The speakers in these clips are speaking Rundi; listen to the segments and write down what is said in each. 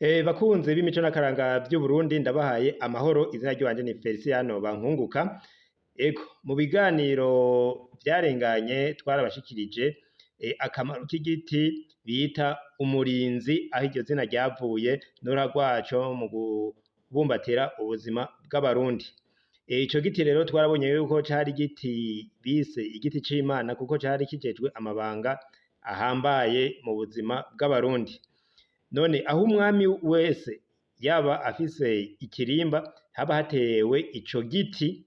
Bakunzi b'imico n'akaranga vy'Uburundi ndabahaye amahoro, izina ry'iwanje ni Feliciano Bankunguka. Mu biganiro vyarenganye twarabashikirije akamaro k'igiti bita umurinzi, aho iryo zina ryavuye n'uruhara rwaco mu kubumbatira ubuzima bw'abarundi. Ico giti rero twarabonye yuko cari igiti bise igiti c'Imana, kuko cari kijejwe amabanga ahambaye mu buzima bw'abarundi. None aho umwami wese yaba afise ikirimba haba hatewe ico giti,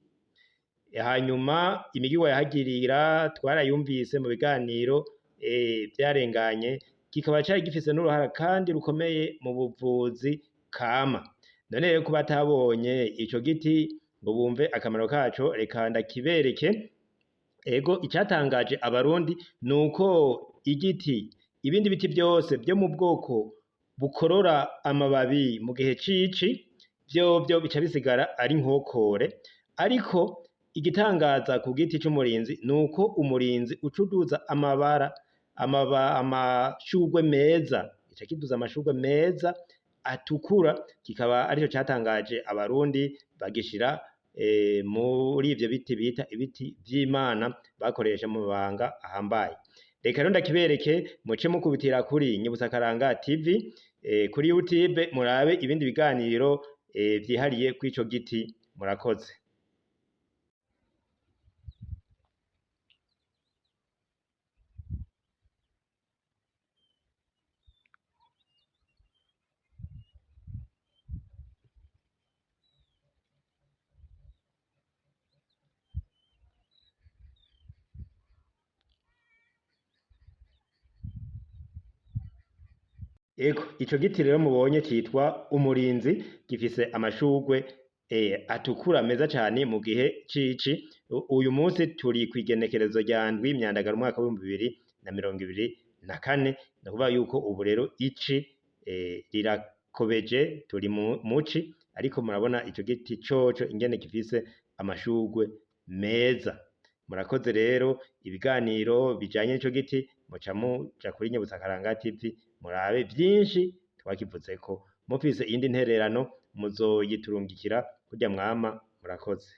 hanyuma imigirwa yahagirira twarayumvise mu biganiro vyarenganye, kikaba cari gifise n'uruhara kandi rukomeye mu buvuzi kama. None rero ko batabonye ico giti ngo bumve akamaro kaco, reka ndakibereke. Icatangaje abarundi nuko igiti, ibindi biti vyose vyo mu bwoko bukorora amababi mu gihe c'ici vyovyo bica bisigara ari nkokore, ariko igitangaza ku giti c'umurinzi nuko umurinzi uca uduza amashurwe meza, gica kiduza amashurwe meza atukura, kikaba arico catangaje abarundi bagishira muri ivyo biti bita ibiti vy'Imana bakoresha mu mabanga ahambaye. Reka rero ndakibereke, muce mukubitira kuri Nyabusakaranga TV, kuri YouTube murabe ibindi biganiro vyihariye kw'ico giti. Murakoze. Ico giti rero mubonye citwa umurinzi, gifise amashurwe atukura meza cane mu gihe c'ici. Uyu munsi turi kw'igenekerezo rya ndwi Myandagaro umwaka w'2024, ni ukuvuga yuko ubu rero ici rirakobeje, turi muci, ariko murabona ico giti coco ingene gifise amashurwe meza. Murakoze rero, ibiganiro bijanye n'ico giti muca muja kuri Nyabusakaranga TV murabe vyinshi twakivuzeko. Mufise iyindi ntererano muzoyiturungikira kurya mwama. Murakoze.